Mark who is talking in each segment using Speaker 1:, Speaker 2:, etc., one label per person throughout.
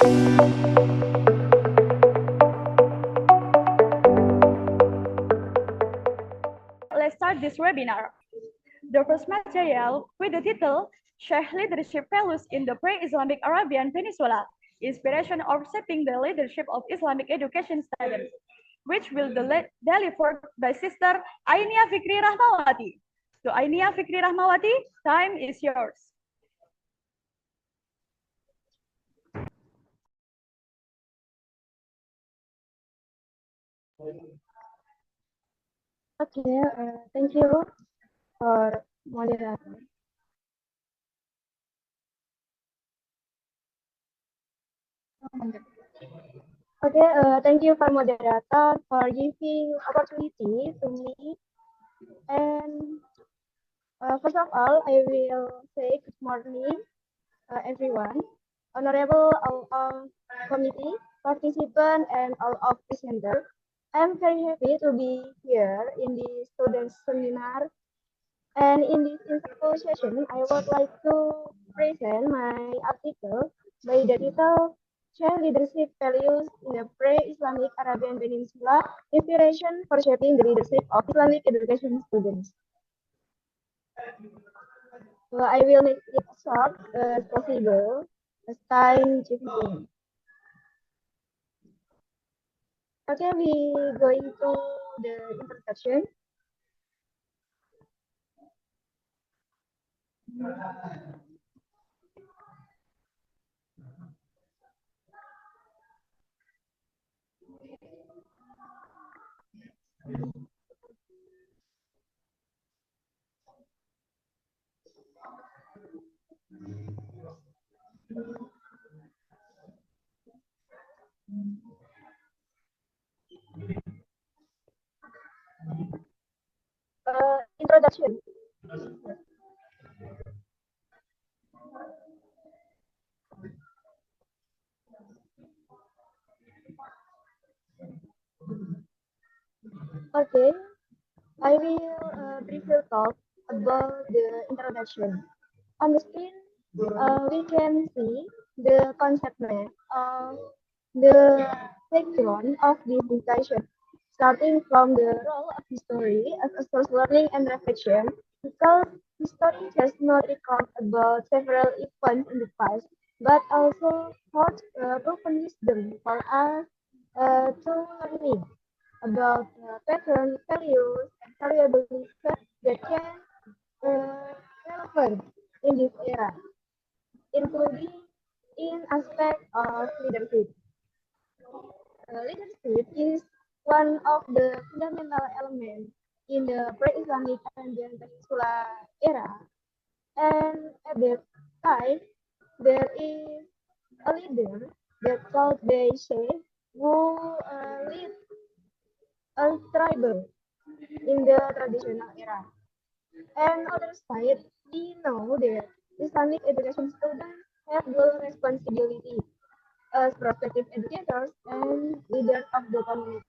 Speaker 1: Let's start this webinar. The first material, with the title Sheikh Leadership Values in the Pre-Islamic Arabian Peninsula, Inspiration of Shaping the Leadership of Islamic Education Students, which will be delivered by Sister Ainia Fikri Rahmawati. So Ainia Fikri Rahmawati, time is yours.
Speaker 2: Okay, thank you for moderator. Okay, thank you for moderator for giving opportunity to me. And first of all, I will say good morning, everyone, honorable all committee participant and all of presenters. I am very happy to be here in the students seminar. And in this insightful session, I would like to present my article by the title Child Leadership Values in the Pre-Islamic Arabian Peninsula, Inspiration for Shaping the Leadership of Islamic Education Students. So I will make it short as possible as time limited. Okay, we going to the introduction. Introduction. Okay, I will briefly talk about the introduction. On the screen, we can see the concept map of the background of this discussion, starting from the role of history as a source learning and reflection, because history does not record about several events in the past, but also holds proven wisdom for us to learning about pattern, values, and variables that can relevant in this era, including in aspect of leadership. Leadership is one of the fundamental elements in the pre-Islamic Arabian Peninsula era, and at that time, there is a leader that called the Sheikh who lead a tribal in the traditional era. And other side, we know that Islamic education students have dual responsibility as prospective educators and leaders of the community.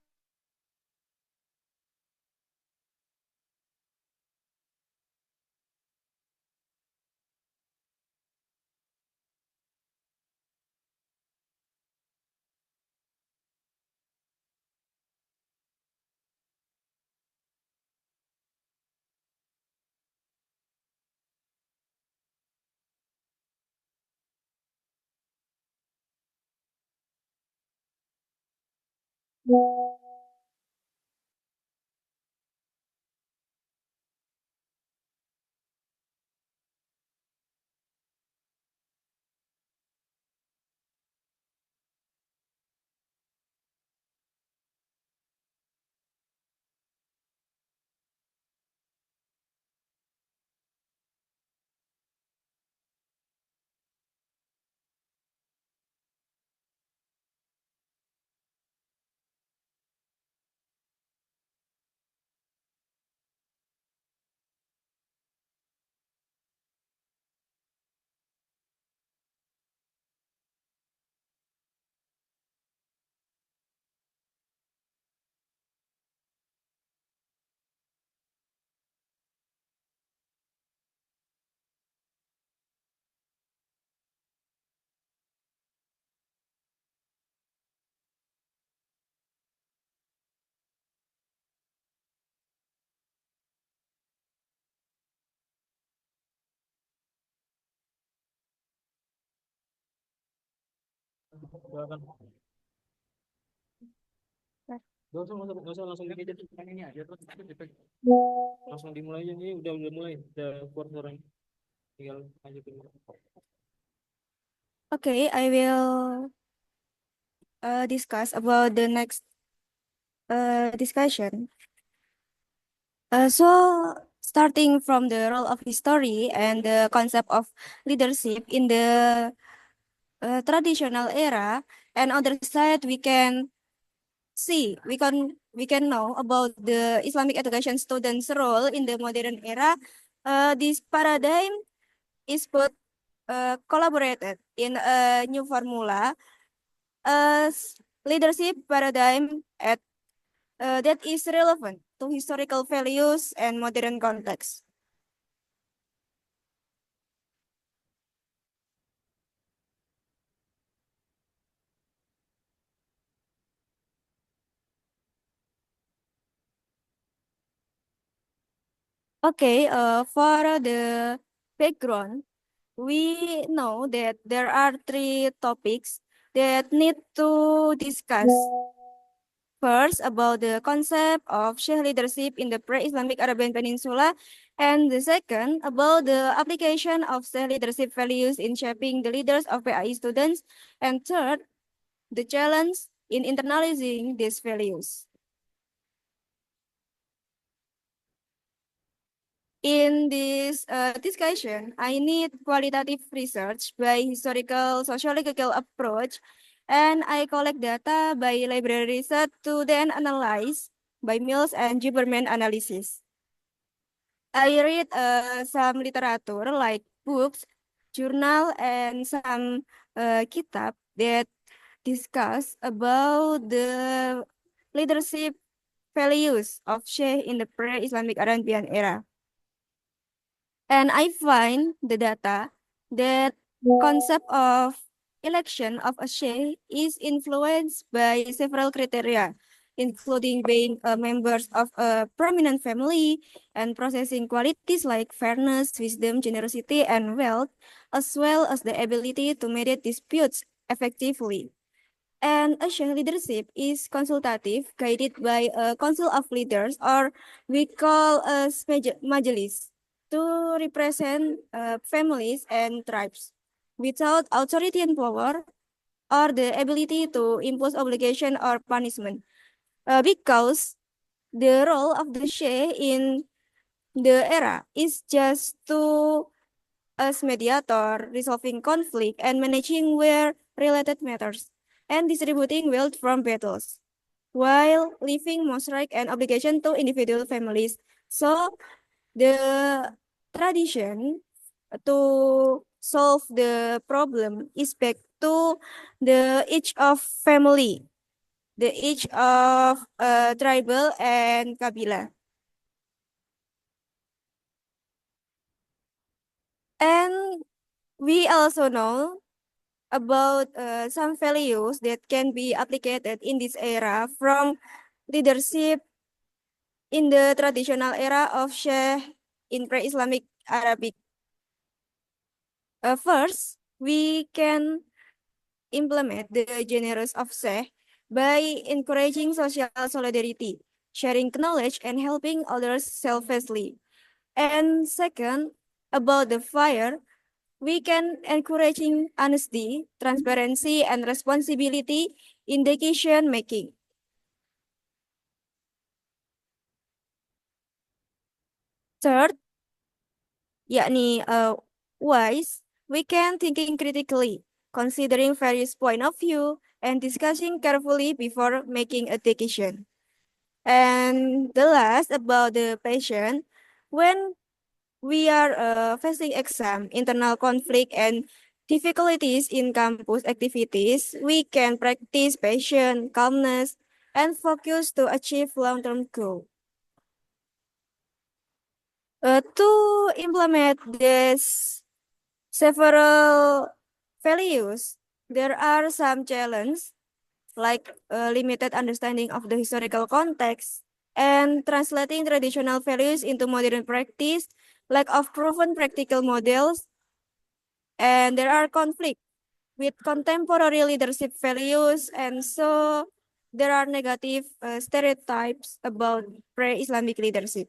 Speaker 3: Silakan. Nggak usah langsung gini aja tuh. Ini aja terus langsung dimulai aja. Ini udah mulai, udah keluar suaranya. Tinggal lanjutin.
Speaker 4: Okay, I will discuss about the next discussion. So, starting from the role of history and the concept of leadership in the traditional era, and other side we can know about the Islamic education students' role in the modern era. This paradigm is both collaborated in a new formula as leadership paradigm that is relevant to historical values and modern context. Okay, for the background, we know that there are three topics that need to discuss. First, about the concept of Shia leadership in the pre-Islamic Arabian Peninsula, and the second, about the application of Shia leadership values in shaping the leaders of PAI students, and third, the challenge in internalizing these values. In this discussion, I need qualitative research by historical sociological approach, and I collect data by library research to then analyze by Mills and Gibberman analysis. I read some literature like books, journal, and some kitab that discuss about the leadership values of Sheikh in the pre-Islamic Arabian era. And I find the data that concept of election of a sheikh is influenced by several criteria, including being members of a prominent family and possessing qualities like fairness, wisdom, generosity, and wealth, as well as the ability to mediate disputes effectively. And a sheikh leadership is consultative, guided by a council of leaders, or we call as majelis, to represent families and tribes without authority and power or the ability to impose obligation or punishment. Because the role of the sheikh in the era is just to as mediator, resolving conflict and managing war related matters, and distributing wealth from battles, while leaving most right and obligation to individual families. So the tradition to solve the problem is back to the each of family, the each of tribal and kabila. And we also know about some values that can be applied in this era from leadership in the traditional era of Sheikh in pre-Islamic Arabic. First, we can implement the generous of Sheikh by encouraging social solidarity, sharing knowledge, and helping others selflessly. And second, about the fire, we can encouraging honesty, transparency, and responsibility in decision making. Third, yakni wise, we can thinking critically, considering various point of view, and discussing carefully before making a decision. And the last about the patient, when we are facing exam, internal conflict, and difficulties in campus activities, we can practice patience, calmness, and focus to achieve long-term goal. To implement this several values, there are some challenges like limited understanding of the historical context and translating traditional values into modern practice, lack of proven practical models, and there are conflicts with contemporary leadership values, and so there are negative stereotypes about pre-Islamic leadership.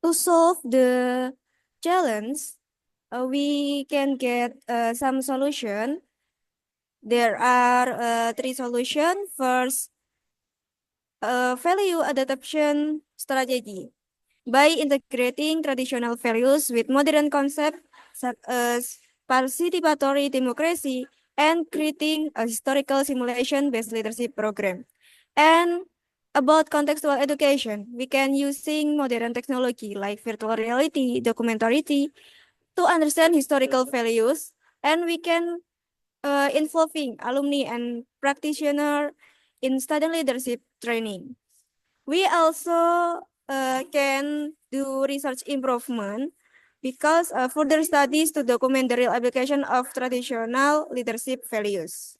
Speaker 4: To solve the challenge, we can get some solution. There are three solutions. First, value adaptation strategy. By integrating traditional values with modern concepts such as participatory democracy and creating a historical simulation-based leadership program. And about contextual education, we can using modern technology like virtual reality, documentarity to understand historical values, and we can involving alumni and practitioner in student leadership training. We also can do research improvement because further studies to document the real application of traditional leadership values.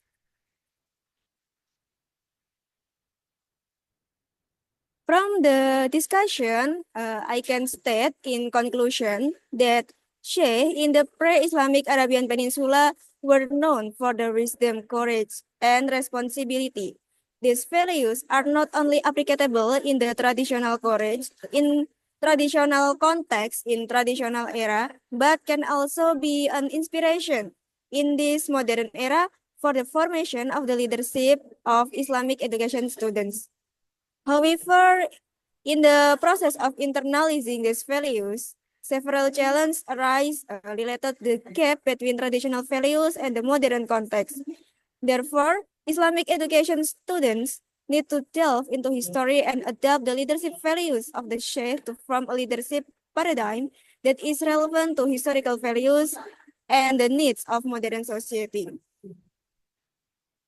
Speaker 4: From the discussion, I can state in conclusion that Sheh in the pre-Islamic Arabian Peninsula were known for their wisdom, courage, and responsibility. These values are not only applicable in the traditional courage, in traditional context, in traditional era, but can also be an inspiration in this modern era for the formation of the leadership of Islamic education students. However, in the process of internalizing these values, several challenges arise related to the gap between traditional values and the modern context. Therefore, Islamic education students need to delve into history and adapt the leadership values of the Sheikh to form a leadership paradigm that is relevant to historical values and the needs of modern society.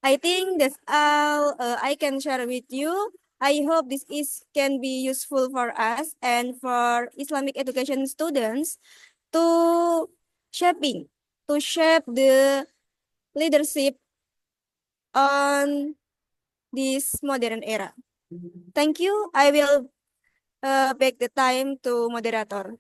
Speaker 4: I think that's all I can share with you. I hope this is can be useful for us and for Islamic education students to shaping to shape the leadership on this modern era. Thank you. I will back the time to moderator.